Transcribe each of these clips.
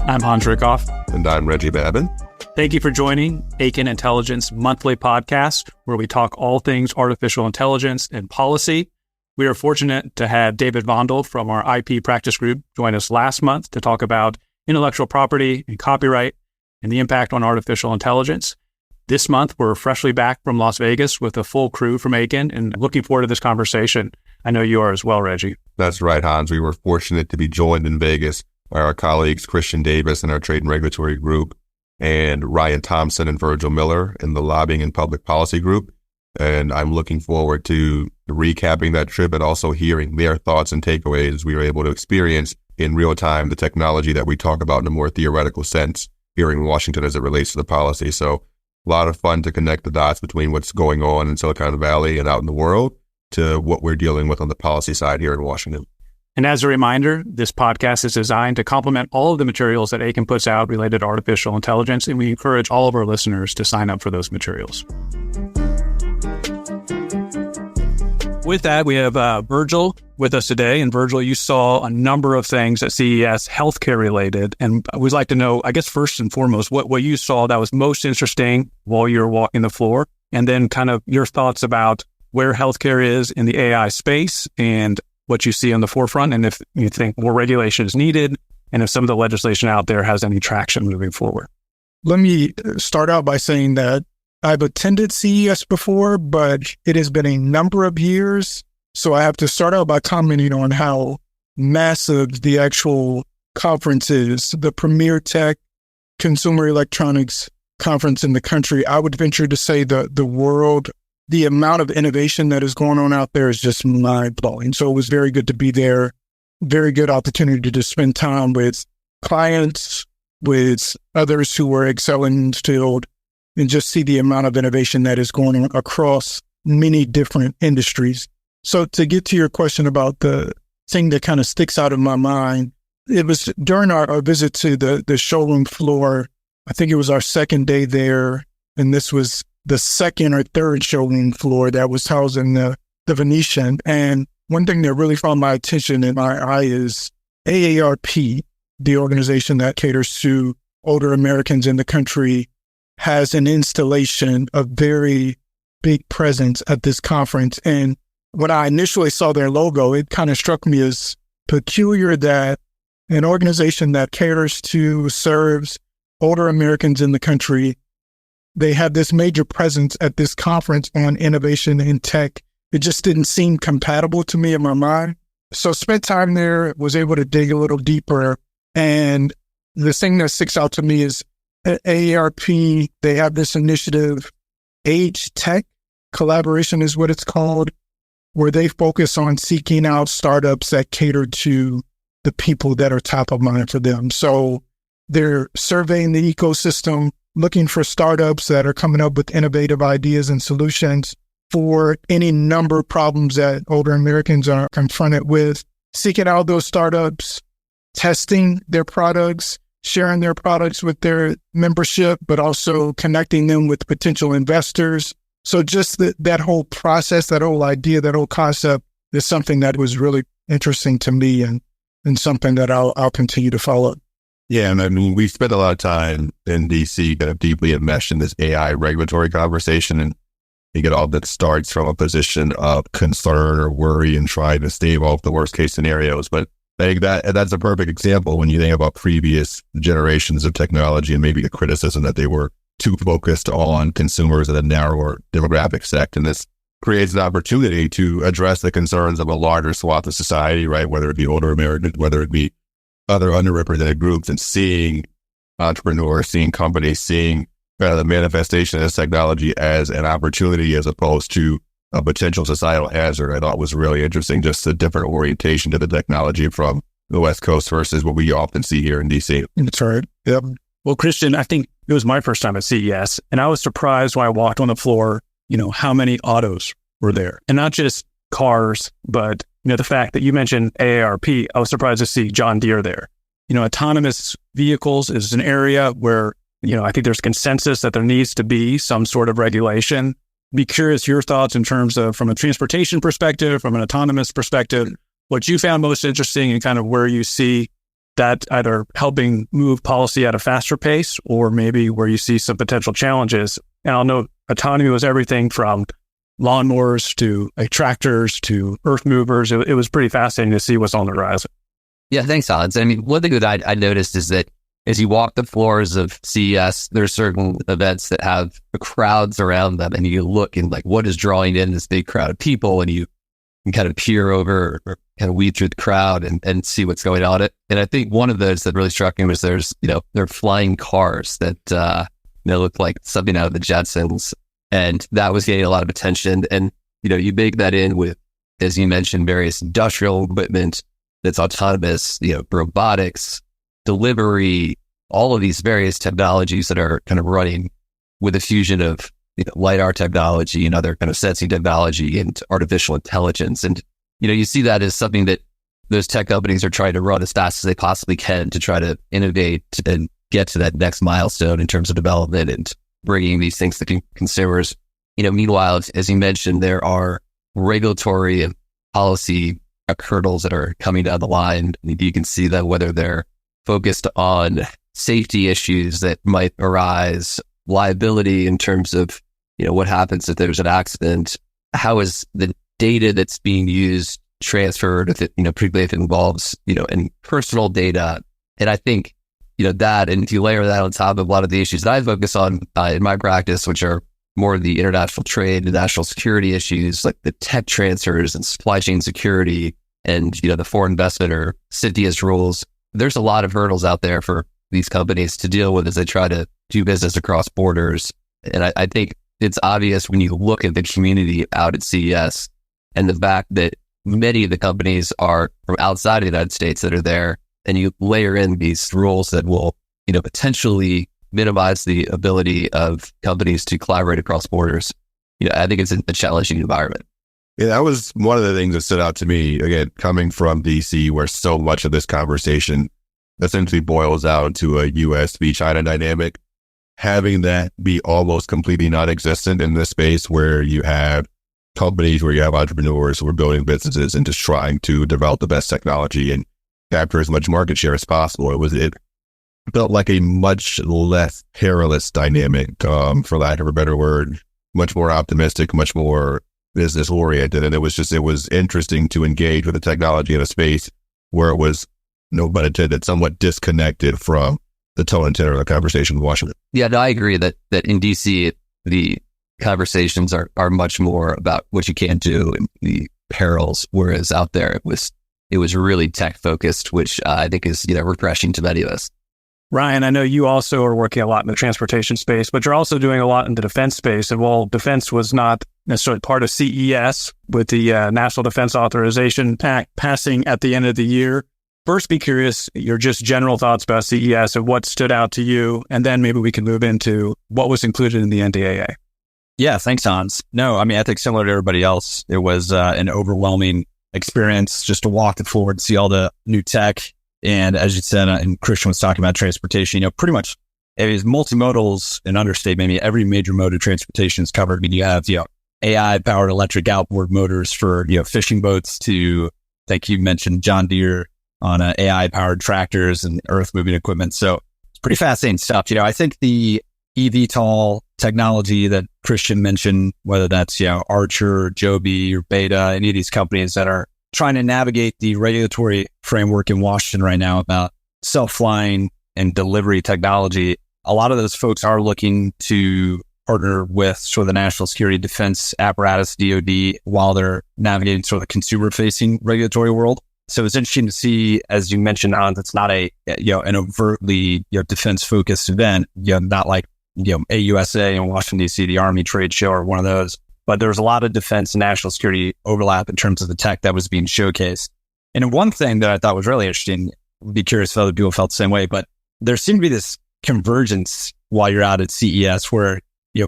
I'm Hans Rickhoff. And I'm Reggie Babin. Thank you for joining Akin Intelligence monthly podcast, where we talk all things artificial intelligence and policy. We are fortunate to have David Vondel from our IP practice group join us last month to talk about intellectual property and copyright and the impact on artificial intelligence. This month, we're freshly back from Las Vegas with a full crew from Akin and looking forward to this conversation. I know you are as well, Reggie. That's right, Hans. We were fortunate to be joined in Vegas by our colleagues Christian Davis in our Trade and Regulatory Group and Ryan Thompson and Virgil Miller in the Lobbying and Public Policy Group. And I'm looking forward to recapping that trip and also hearing their thoughts and takeaways as we were able to experience in real time the technology that we talk about in a more theoretical sense here in Washington as it relates to the policy. So a lot of fun to connect the dots between what's going on in Silicon Valley and out in the world to what we're dealing with on the policy side here in Washington. And as a reminder, this podcast is designed to complement all of the materials that Akin puts out related to artificial intelligence, and we encourage all of our listeners to sign up for those materials. With that, we have Virgil with us today. And Virgil, you saw a number of things at CES healthcare related. And we'd like to know, I guess, first and foremost, what you saw that was most interesting while you were walking the floor, and then kind of your thoughts about where healthcare is in the AI space and what you see on the forefront, and if you think more regulation is needed, and if some of the legislation out there has any traction moving forward. Let me start out by saying that I've attended CES before, but it has been a number of years. So I have to start out by commenting on how massive the actual conference is, the premier tech consumer electronics conference in the country. I would venture to say the world, the amount of innovation that is going on out there is just mind-blowing. So it was very good to be there. Very good opportunity to spend time with clients, with others who were excelling in the field, and just see the amount of innovation that is going on across many different industries. So to get to your question about the thing that kind of sticks out in my mind, it was during our visit to the showroom floor. I think it was our second day there, and this was the second or third showroom floor that was housed in the Venetian. And one thing that really caught my attention in my eye is AARP, the organization that caters to older Americans in the country, has an installation, a very big presence at this conference. And when I initially saw their logo, it kind of struck me as peculiar that an organization that caters to, serves older Americans in the country, they have this major presence at this conference on innovation in tech. It just didn't seem compatible to me in my mind. So spent time there, was able to dig a little deeper. And the thing that sticks out to me is at AARP, they have this initiative, Age Tech Collaboration is what it's called, where they focus on seeking out startups that cater to the people that are top of mind for them. So they're surveying the ecosystem, looking for startups that are coming up with innovative ideas and solutions for any number of problems that older Americans are confronted with, seeking out those startups, testing their products, sharing their products with their membership, but also connecting them with potential investors. So just that whole process, that whole idea, that whole concept is something that was really interesting to me and something that I'll continue to follow. Yeah, and I mean, we spent a lot of time in DC kind of deeply enmeshed in this AI regulatory conversation, and you get all that starts from a position of concern or worry and trying to stave off the worst case scenarios. But I think that's a perfect example when you think about previous generations of technology and maybe the criticism that they were too focused on consumers in a narrower demographic sect. And this creates an opportunity to address the concerns of a larger swath of society, right? Whether it be older Americans, whether it be other underrepresented groups, and seeing entrepreneurs, seeing companies, seeing the manifestation of this technology as an opportunity as opposed to a potential societal hazard, I thought was really interesting. Just a different orientation to the technology from the West Coast versus what we often see here in DC. That's right. Yep. Well, Christian, I think it was my first time at CES, and I was surprised when I walked on the floor, how many autos were there. And not just cars, but the fact that you mentioned AARP, I was surprised to see John Deere there. Autonomous vehicles is an area where, I think there's consensus that there needs to be some sort of regulation. Be curious your thoughts in terms of, from a transportation perspective, from an autonomous perspective, what you found most interesting and kind of where you see that either helping move policy at a faster pace or maybe where you see some potential challenges. And I'll note autonomy was everything from lawnmowers to tractors to earth movers. It was pretty fascinating to see what's on the horizon. Yeah, thanks, Hans. I mean, one thing that I noticed is that as you walk the floors of CES, there are certain events that have crowds around them, and you look and like what is drawing in this big crowd of people, and you can kind of peer over or kind of weed through the crowd and see what's going on. And I think one of those that really struck me was there are flying cars that they look like something out of the Jetsons, and that was getting a lot of attention. And you bake that in with, as you mentioned, various industrial equipment that's autonomous, robotics, delivery, all of these various technologies that are kind of running with a fusion of LiDAR technology and other kind of sensing technology and artificial intelligence. And, you see that as something that those tech companies are trying to run as fast as they possibly can to try to innovate and get to that next milestone in terms of development and bringing these things to consumers. Meanwhile, as you mentioned, there are regulatory and policy hurdles that are coming down the line. You can see that whether they're focused on safety issues that might arise, liability in terms of, what happens if there's an accident, how is the data that's being used transferred, if it, particularly if it involves, and personal data. And I think, that, and if you layer that on top of a lot of the issues that I focus on in my practice, which are more of the international trade and national security issues, like the tech transfers and supply chain security and, the foreign investment or CITES rules, there's a lot of hurdles out there for these companies to deal with as they try to do business across borders. And I think it's obvious when you look at the community out at CES and the fact that many of the companies are from outside of the United States that are there, and you layer in these rules that will, potentially minimize the ability of companies to collaborate across borders. I think it's a challenging environment. Yeah, that was one of the things that stood out to me, again, coming from DC, where so much of this conversation essentially boils down to a US v China dynamic. Having that be almost completely non-existent in this space where you have companies, where you have entrepreneurs who are building businesses and just trying to develop the best technology and capture as much market share as possible. It felt like a much less perilous dynamic, for lack of a better word, much more optimistic, much more business oriented. And it was interesting to engage with the technology in a space where it was, no pun intended, somewhat disconnected from the tone and tenor of the conversation with Washington. Yeah, no, I agree that in DC, the conversations are much more about what you can't do and the perils, whereas out there it was really tech focused, which I think is, refreshing to many of us. Ryan, I know you also are working a lot in the transportation space, but you're also doing a lot in the defense space. And while defense was not necessarily part of CES with the National Defense Authorization Act passing at the end of the year, first, be curious, your just general thoughts about CES and what stood out to you, and then maybe we can move into what was included in the NDAA. Yeah, thanks, Hans. No, I mean, I think similar to everybody else, it was an overwhelming experience just to walk the floor and see all the new tech. And as you said, and Christian was talking about transportation, pretty much it is multimodals and understatement. Maybe every major mode of transportation is covered. I mean, you have, AI powered electric outboard motors for, fishing boats to, I think you mentioned John Deere on AI powered tractors and earth moving equipment. So it's pretty fascinating stuff. I think the eVTOL technology that Christian mentioned, whether that's, Archer, Joby, or Beta, any of these companies that are trying to navigate the regulatory framework in Washington right now about self-flying and delivery technology, a lot of those folks are looking to partner with sort of the national security defense apparatus, DoD, while they're navigating sort of the consumer-facing regulatory world. So it's interesting to see, as you mentioned, Hans, it's not an overtly defense-focused event, not like AUSA in Washington, D.C., the Army trade show or one of those. But there's a lot of defense and national security overlap in terms of the tech that was being showcased. And one thing that I thought was really interesting, I'd be curious if other people felt the same way, but there seemed to be this convergence while you're out at CES where,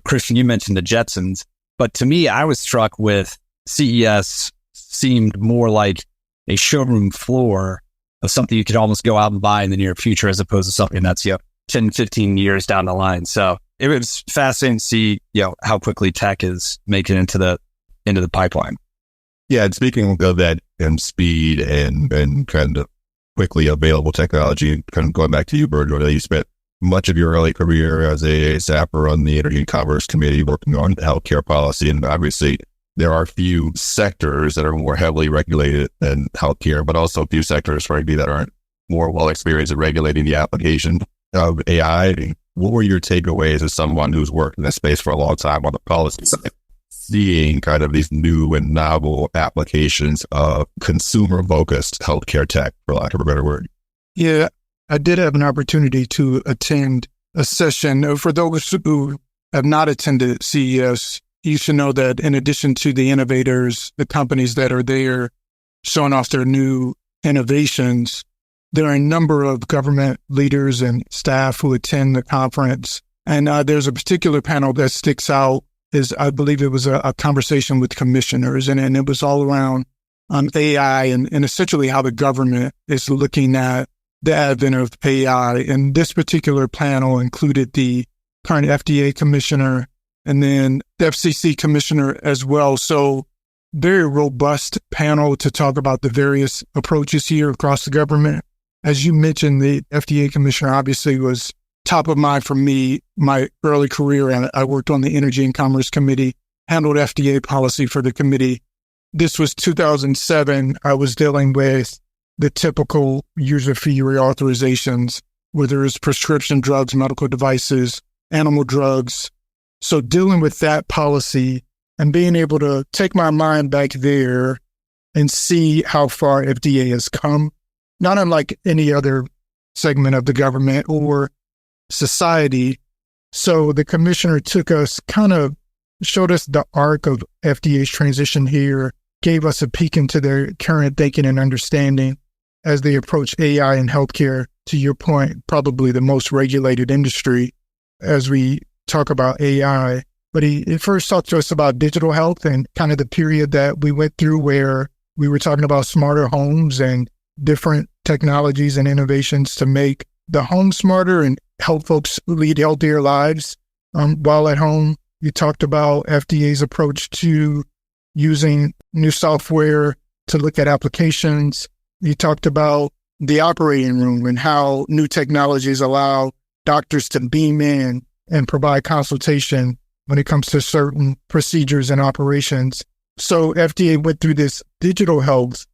Christian, you mentioned the Jetsons, but to me, I was struck with CES seemed more like a showroom floor of something you could almost go out and buy in the near future as opposed to something that's, 10, 15 years down the line. So it was fascinating to see, how quickly tech is making into the pipeline. Yeah, and speaking of that and speed and kind of quickly available technology. Kind of going back to you, Virgil, you spent much of your early career as a staffer on the Energy and Commerce Committee working on healthcare policy. And obviously, there are a few sectors that are more heavily regulated than healthcare, but also a few sectors, frankly, that aren't more well experienced in regulating the application of AI. What were your takeaways as someone who's worked in this space for a long time on the policy side, seeing kind of these new and novel applications of consumer-focused healthcare tech, for lack of a better word? Yeah, I did have an opportunity to attend a session. For those who have not attended CES, you should know that in addition to the innovators, the companies that are there showing off their new innovations, there are a number of government leaders and staff who attend the conference. And there's a particular panel that sticks out. I believe it was a conversation with commissioners, and it was all around AI and essentially how the government is looking at the advent of AI. And this particular panel included the current FDA commissioner and then the FCC commissioner as well. So very robust panel to talk about the various approaches here across the government. As you mentioned, the FDA commissioner obviously was top of mind for me, my early career. And I worked on the Energy and Commerce Committee, handled FDA policy for the committee. This was 2007. I was dealing with the typical user fee reauthorizations, whether it's prescription drugs, medical devices, animal drugs. So dealing with that policy and being able to take my mind back there and see how far FDA has come, not unlike any other segment of the government or society. So the commissioner took us, kind of showed us the arc of FDA's transition here, gave us a peek into their current thinking and understanding as they approach AI in healthcare. To your point, probably the most regulated industry as we talk about AI. But he first talked to us about digital health and kind of the period that we went through where we were talking about smarter homes and different technologies and innovations to make the home smarter and help folks lead healthier lives while at home. You talked about FDA's approach to using new software to look at applications. You talked about the operating room and how new technologies allow doctors to beam in and provide consultation when it comes to certain procedures and operations. So FDA went through this digital health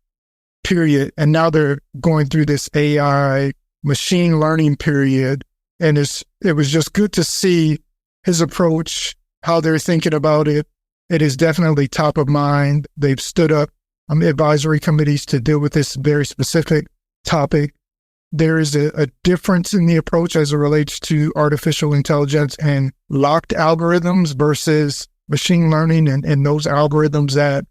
period, and now they're going through this AI machine learning period. And it was just good to see his approach, how they're thinking about it. It is definitely top of mind. They've stood up advisory committees to deal with this very specific topic. There is a difference in the approach as it relates to artificial intelligence and locked algorithms versus machine learning and those algorithms that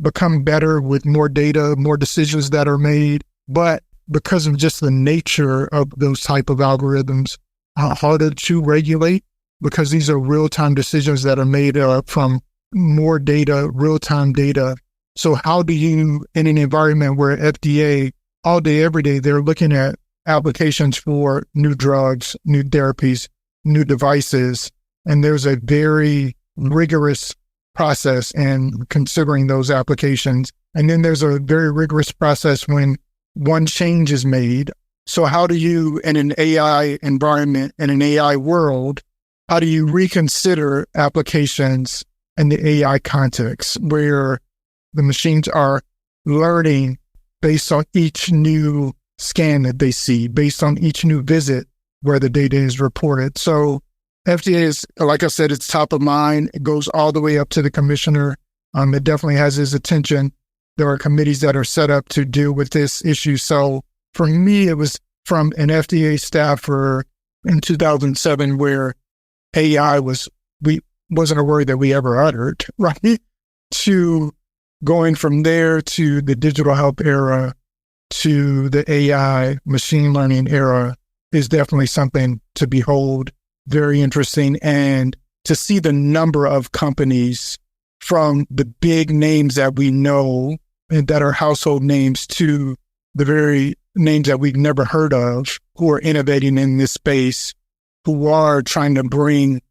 become better with more data, more decisions that are made. But because of just the nature of those type of algorithms, harder to regulate because these are real-time decisions that are made from more data, real-time data. So how do you, in an environment where FDA, all day, every day, they're looking at applications for new drugs, new therapies, new devices, and there's a very rigorous process in considering those applications. And then there's a very rigorous process when one change is made. So how do you, in an AI environment, in an AI world, how do you reconsider applications in the AI context where the machines are learning based on each new scan that they see, based on each new visit where the data is reported? So FDA is, like I said, it's top of mind. It goes all the way up to the commissioner. It definitely has his attention. There are committees that are set up to deal with this issue. So for me, it was from an FDA staffer in 2007 where AI wasn't a word that we ever uttered, right? To going from there to the digital health era to the AI machine learning era is definitely something to behold. Very interesting. And to see the number of companies from the big names that we know and that are household names to the very names that we've never heard of who are innovating in this space, who are trying to bring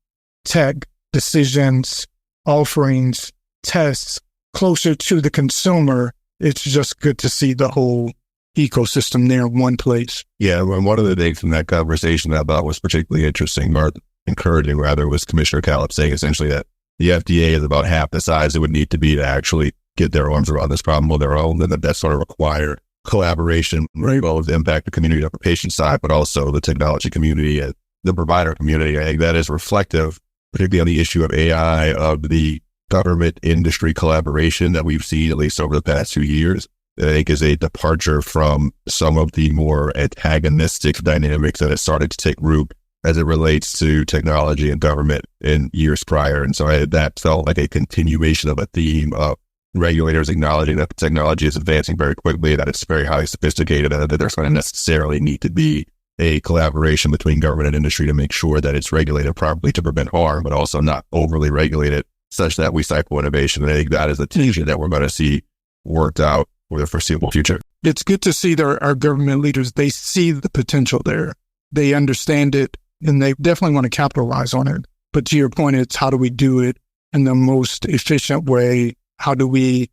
tech decisions, offerings, tests closer to the consumer. It's just good to see the whole ecosystem there in one place. Yeah, and one of the things from that conversation that I thought was particularly interesting, or encouraging rather, was Commissioner Callip saying essentially that the FDA is about half the size it would need to be to actually get their arms around this problem on their own, and that sort of require collaboration, right, both impact the community on the patient side, but also the technology community and the provider community. I think that is reflective, particularly on the issue of AI, of the government industry collaboration that we've seen at least over the past 2 years. I think is a departure from some of the more antagonistic dynamics that have started to take root as it relates to technology and government in years prior. And so that felt like a continuation of a theme of regulators acknowledging that the technology is advancing very quickly, that it's very highly sophisticated, and that there's going to necessarily need to be a collaboration between government and industry to make sure that it's regulated properly to prevent harm, but also not overly regulated such that we stifle innovation. And I think that is a tension that we're going to see worked out for the foreseeable future. It's good to see that our government leaders, they see the potential there. They understand it, and they definitely want to capitalize on it. But to your point, it's how do we do it in the most efficient way? How do we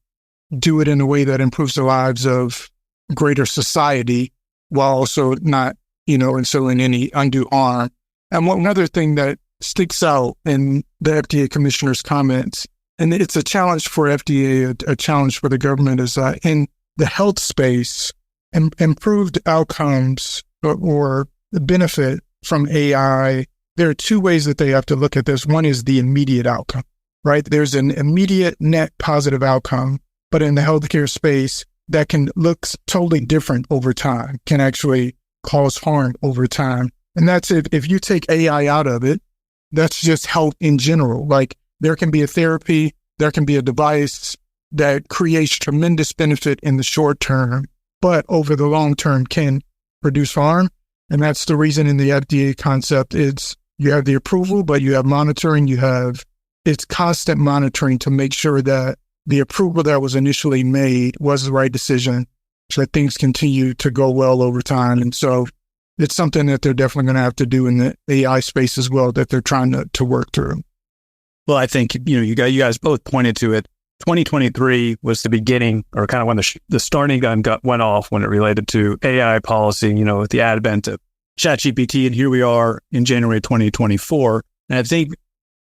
do it in a way that improves the lives of greater society while also not, instilling any undue harm? And one other thing that sticks out in the FDA commissioner's comments, and it's a challenge for FDA, a challenge for the government, is in the health space, improved outcomes or the benefit from AI. There are two ways that they have to look at this. One is the immediate outcome, right? There's an immediate net positive outcome, but in the healthcare space, that can look totally different over time, can actually cause harm over time. And that's if you take AI out of it, that's just health in general. Like there can be a therapy, there can be a device that creates tremendous benefit in the short term, but over the long term can produce harm. And that's the reason in the FDA concept, you have the approval, but you have monitoring, it's constant monitoring to make sure that the approval that was initially made was the right decision, so that things continue to go well over time. And so it's something that they're definitely going to have to do in the AI space as well, that they're trying to work through. Well, I think, you guys both pointed to it. 2023 was the beginning, or kind of when the starting gun went off when it related to AI policy, with the advent of ChatGPT. And here we are in January 2024. And I think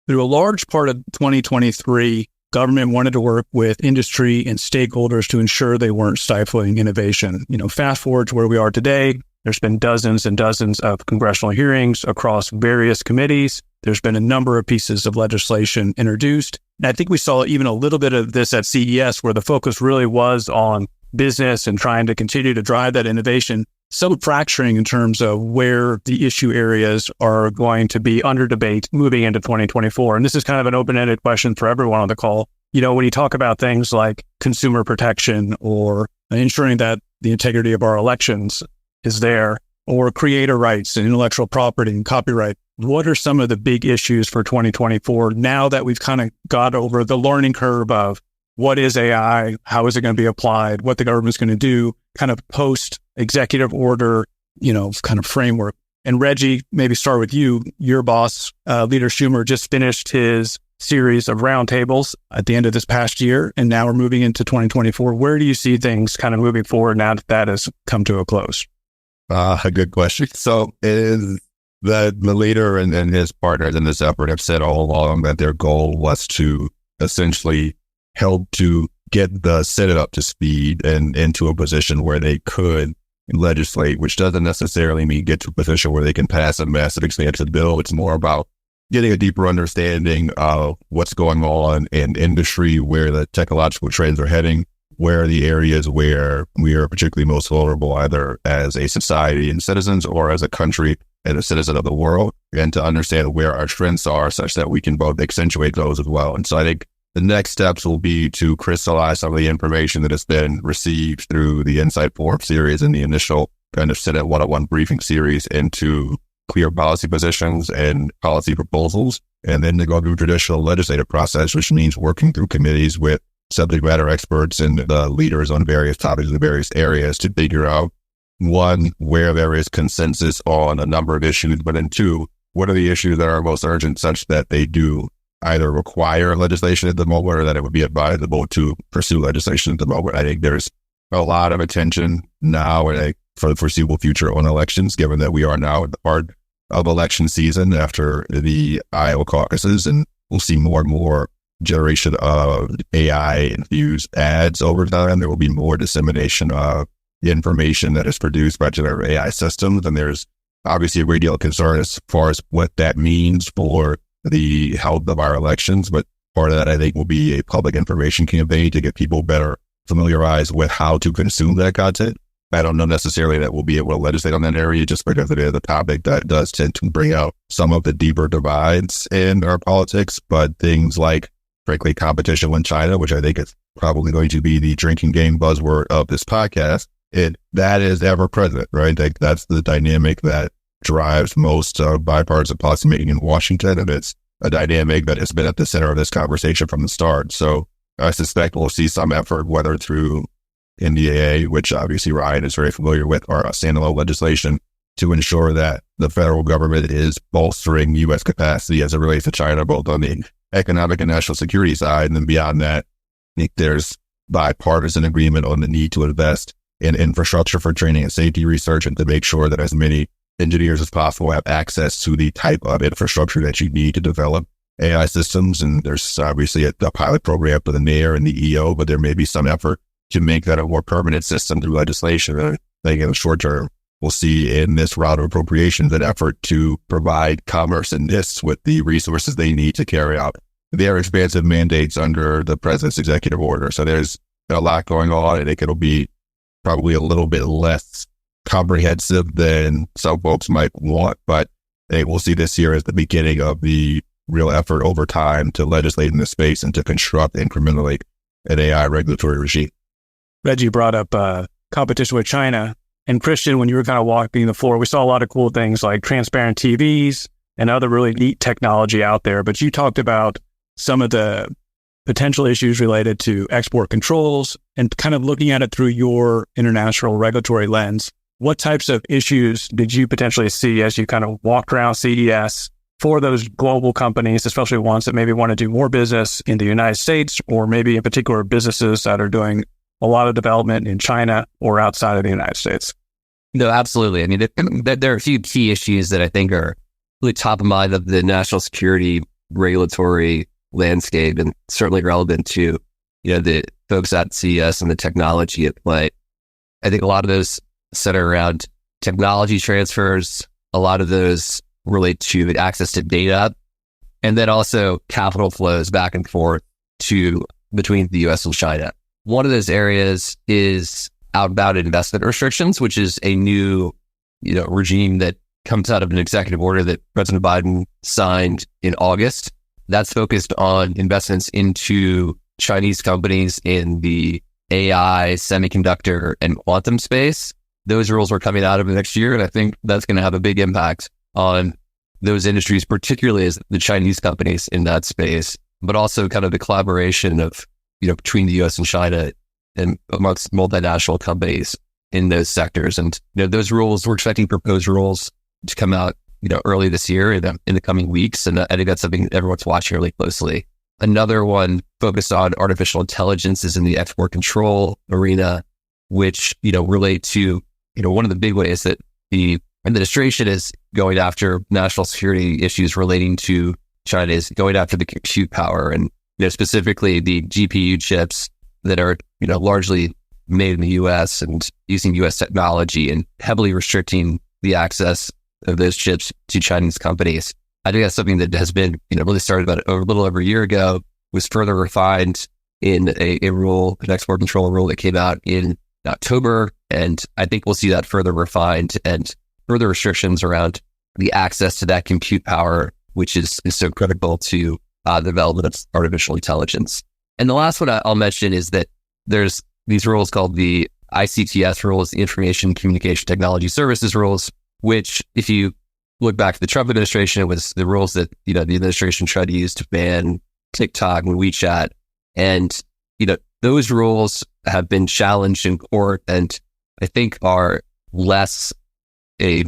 through a large part of 2023, government wanted to work with industry and stakeholders to ensure they weren't stifling innovation. Fast forward to where we are today, there's been dozens and dozens of congressional hearings across various committees. There's been a number of pieces of legislation introduced. And I think we saw even a little bit of this at CES, where the focus really was on business and trying to continue to drive that innovation. Some fracturing in terms of where the issue areas are going to be under debate moving into 2024. And this is kind of an open-ended question for everyone on the call. When you talk about things like consumer protection or ensuring that the integrity of our elections is there, or creator rights and intellectual property and copyright, what are some of the big issues for 2024 now that we've kind of got over the learning curve of what is AI, how is it going to be applied, what the government's going to do, kind of post executive order, kind of framework? And Reggie, maybe start with you. Your boss, Leader Schumer, just finished his series of roundtables at the end of this past year, and now we're moving into 2024. Where do you see things kind of moving forward now that has come to a close? A good question. So is the leader and his partners in this effort have said all along that their goal was to essentially help to get the Senate up to speed and into a position where they could legislate, which doesn't necessarily mean get to a position where they can pass a massive expansive bill. It's more about getting a deeper understanding of what's going on in industry, where the technological trends are heading, where are the areas where we are particularly most vulnerable, either as a society and citizens or as a country and a citizen of the world, and to understand where our strengths are such that we can both accentuate those as well. And so I think the next steps will be to crystallize some of the information that has been received through the Insight Forum series and the initial kind of Senate 101 briefing series into clear policy positions and policy proposals, and then to go through traditional legislative process, which means working through committees with subject matter experts and the leaders on various topics in various areas to figure out, one, where there is consensus on a number of issues, but then two, what are the issues that are most urgent such that they do either require legislation at the moment or that it would be advisable to pursue legislation at the moment. I think there's a lot of attention now and for the foreseeable future on elections, given that we are now at the part of election season after the Iowa caucuses, and we'll see more and more generation of AI-infused ads over time. There will be more dissemination of the information that is produced by generative AI systems, and there's obviously a great deal of concern as far as what that means for the health of our elections. But part of that, I think, will be a public information campaign to get people better familiarized with how to consume that content. I don't know necessarily that we'll be able to legislate on that area just because it is a topic that does tend to bring out some of the deeper divides in our politics. But things like, frankly, competition with China, which I think is probably going to be the drinking game buzzword of this podcast, that is ever present, right? Like, that's the dynamic that drives most bipartisan policymaking in Washington. And it's a dynamic that has been at the center of this conversation from the start. So I suspect we'll see some effort, whether through NDAA, which obviously Ryan is very familiar with, or standalone legislation, to ensure that the federal government is bolstering U.S. capacity as it relates to China, both on the economic and national security side. And then beyond that, I think there's bipartisan agreement on the need to invest in infrastructure for training and safety research, and to make sure that as many engineers as possible have access to the type of infrastructure that you need to develop AI systems. And there's obviously a pilot program for the NAIR and the EO, but there may be some effort to make that a more permanent system through legislation. I think in the short term, we'll see in this round of appropriations an effort to provide commerce and NIST with the resources they need to carry out their expansive mandates under the president's executive order. So there's a lot going on. I think it'll be probably a little bit less comprehensive than some folks might want, but I think we'll see this year as the beginning of the real effort over time to legislate in this space and to construct incrementally an AI regulatory regime. Reggie brought up competition with China. And Christian, when you were kind of walking the floor, we saw a lot of cool things like transparent TVs and other really neat technology out there. But you talked about some of the potential issues related to export controls and kind of looking at it through your international regulatory lens. What types of issues did you potentially see as you kind of walked around CES for those global companies, especially ones that maybe want to do more business in the United States, or maybe in particular businesses that are doing a lot of development in China or outside of the United States? No, absolutely. I mean, there are a few key issues that I think are really top of mind of the national security regulatory landscape, and certainly relevant to, the folks at CES and the technology at play. I think a lot of those center around technology transfers. A lot of those relate to access to data, and then also capital flows back and forth between the US and China. One of those areas is outbound investment restrictions, which is a new, regime that comes out of an executive order that President Biden signed in August. That's focused on investments into Chinese companies in the AI, semiconductor, and quantum space. Those rules are coming out of the next year, and I think that's going to have a big impact on those industries, particularly as the Chinese companies in that space, but also kind of the collaboration of between the US and China and amongst multinational companies in those sectors. And those rules, we're expecting proposed rules to come out early this year in the coming weeks. And I think that's something everyone's watching really closely. Another one focused on artificial intelligence is in the export control arena, which relate to one of the big ways that the administration is going after national security issues relating to China is going after the compute power, and specifically the GPU chips that are, largely made in the US and using US technology, and heavily restricting the access of those chips to Chinese companies. I think that's something that has been, really started about a little over a year ago, was further refined in a rule, an export control rule that came out in October. And I think we'll see that further refined and further restrictions around the access to that compute power, which is so critical to the development of artificial intelligence. And the last one I'll mention is that there's these rules called the ICTS rules, the Information Communication Technology Services rules, which if you look back to the Trump administration, it was the rules that, the administration tried to use to ban TikTok and WeChat. And, those rules have been challenged in court, and I think are less a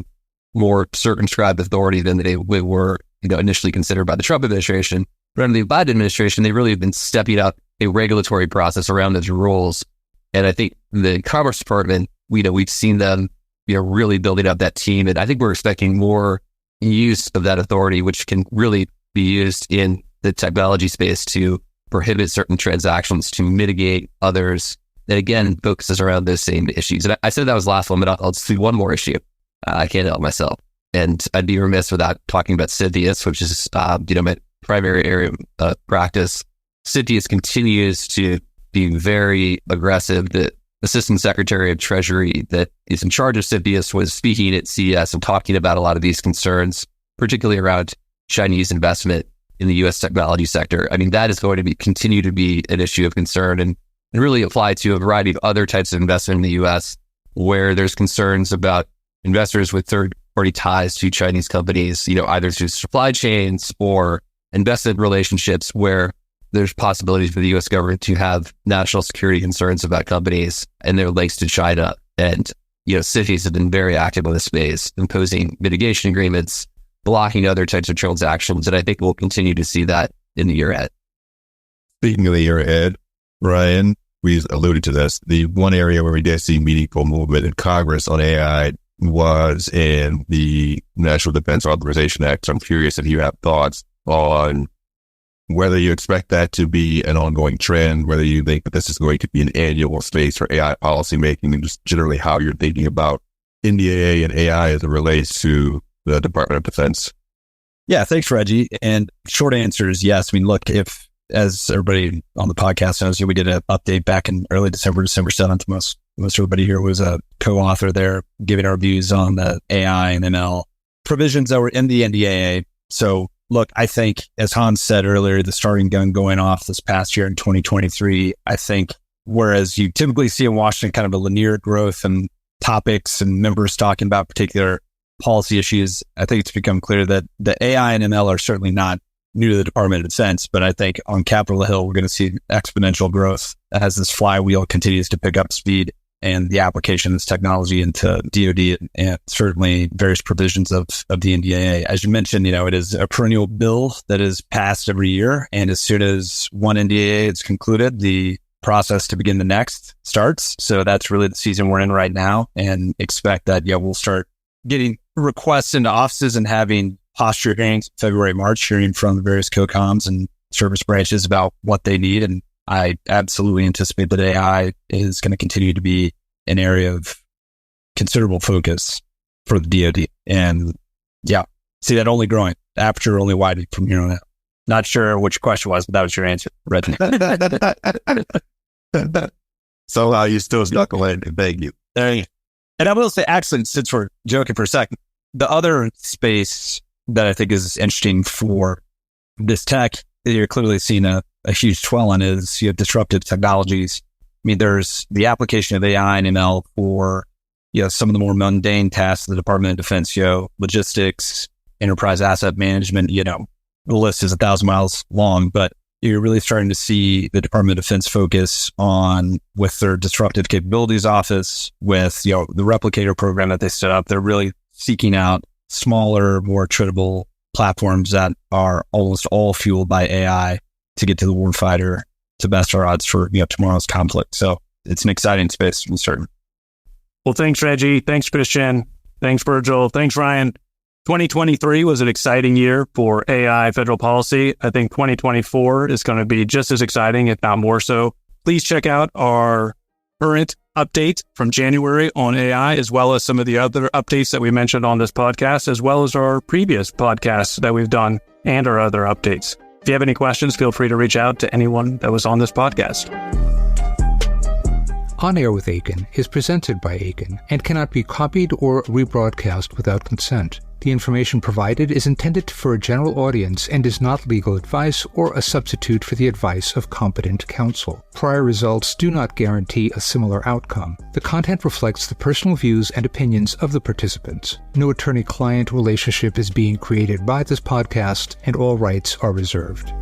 more circumscribed authority than they were, initially considered by the Trump administration. But under the Biden administration, they really have been stepping up a regulatory process around those rules And I think the Commerce Department, we've seen them, really building up that team. And I think we're expecting more use of that authority, which can really be used in the technology space to prohibit certain transactions, to mitigate others. That again focuses around those same issues. And I said that was the last one, but I'll just do one more issue. I can't help myself. And I'd be remiss without talking about CFIUS, which is, my primary area of practice. CFIUS continues to be very aggressive. The Assistant Secretary of Treasury that is in charge of CFIUS was speaking at CES and talking about a lot of these concerns, particularly around Chinese investment in the U.S. technology sector. I mean, that is going to continue to be an issue of concern and really apply to a variety of other types of investment in the U.S. where there's concerns about investors with third-party ties to Chinese companies, either through supply chains or investment relationships where there's possibilities for the U.S. government to have national security concerns about companies and their links to China. And, CFIUS have been very active in this space, imposing mitigation agreements, blocking other types of transactions. And I think we'll continue to see that in the year ahead. Speaking of the year ahead, Ryan, we alluded to this. The one area where we did see meaningful movement in Congress on AI was in the National Defense Authorization Act. So I'm curious if you have thoughts on whether you expect that to be an ongoing trend, whether you think that this is going to be an annual space for AI policymaking, and just generally how you're thinking about NDAA and AI as it relates to the Department of Defense. Yeah, thanks, Reggie. And short answer is yes. I mean, look, if, as everybody on the podcast knows, we did an update back in early December 7th. Most everybody here was a co-author there, giving our views on the AI and ML provisions that were in the NDAA. So look, I think, as Hans said earlier, the starting gun going off this past year in 2023, I think, whereas you typically see in Washington kind of a linear growth and topics and members talking about particular policy issues, I think it's become clear that the AI and ML are certainly not new to the Department of Defense, but I think on Capitol Hill, we're going to see exponential growth as this flywheel continues to pick up speed and the application of this technology into DoD and certainly various provisions of the NDAA. As you mentioned, it is a perennial bill that is passed every year. And as soon as one NDAA is concluded, the process to begin the next starts. So that's really the season we're in right now, and expect that, we'll start getting requests into offices and having posture hearings February, March, hearing from the various COCOMs and service branches about what they need. And I absolutely anticipate that AI is going to continue to be an area of considerable focus for the DoD. And see that only growing, the aperture only widening from here on out. Not sure which question was, but that was your answer, Reggie. Somehow you still stuck away. Thank you. There you go. And I will say, actually, since we're joking for a second, the other space that I think is interesting for this tech that you're clearly seeing a huge swell on is you have disruptive technologies. I mean, there's the application of AI and ML for, some of the more mundane tasks of the Department of Defense, logistics, enterprise asset management, the list is 1,000 miles long, but you're really starting to see the Department of Defense focus on, with their disruptive capabilities office, with, the replicator program that they set up, they're really seeking out smaller, more attritable platforms that are almost all fueled by AI to get to the warfighter to best our odds for tomorrow's conflict. So it's an exciting space to be certain. Well, thanks, Reggie. Thanks, Christian. Thanks, Virgil. Thanks, Ryan. 2023 was an exciting year for AI federal policy. I think 2024 is going to be just as exciting, if not more so. Please check out our current update from January on AI, as well as some of the other updates that we mentioned on this podcast, as well as our previous podcasts that we've done and our other updates. If you have any questions, feel free to reach out to anyone that was on this podcast. On Air with Akin is presented by Akin and cannot be copied or rebroadcast without consent. The information provided is intended for a general audience and is not legal advice or a substitute for the advice of competent counsel. Prior results do not guarantee a similar outcome. The content reflects the personal views and opinions of the participants. No attorney-client relationship is being created by this podcast, and all rights are reserved.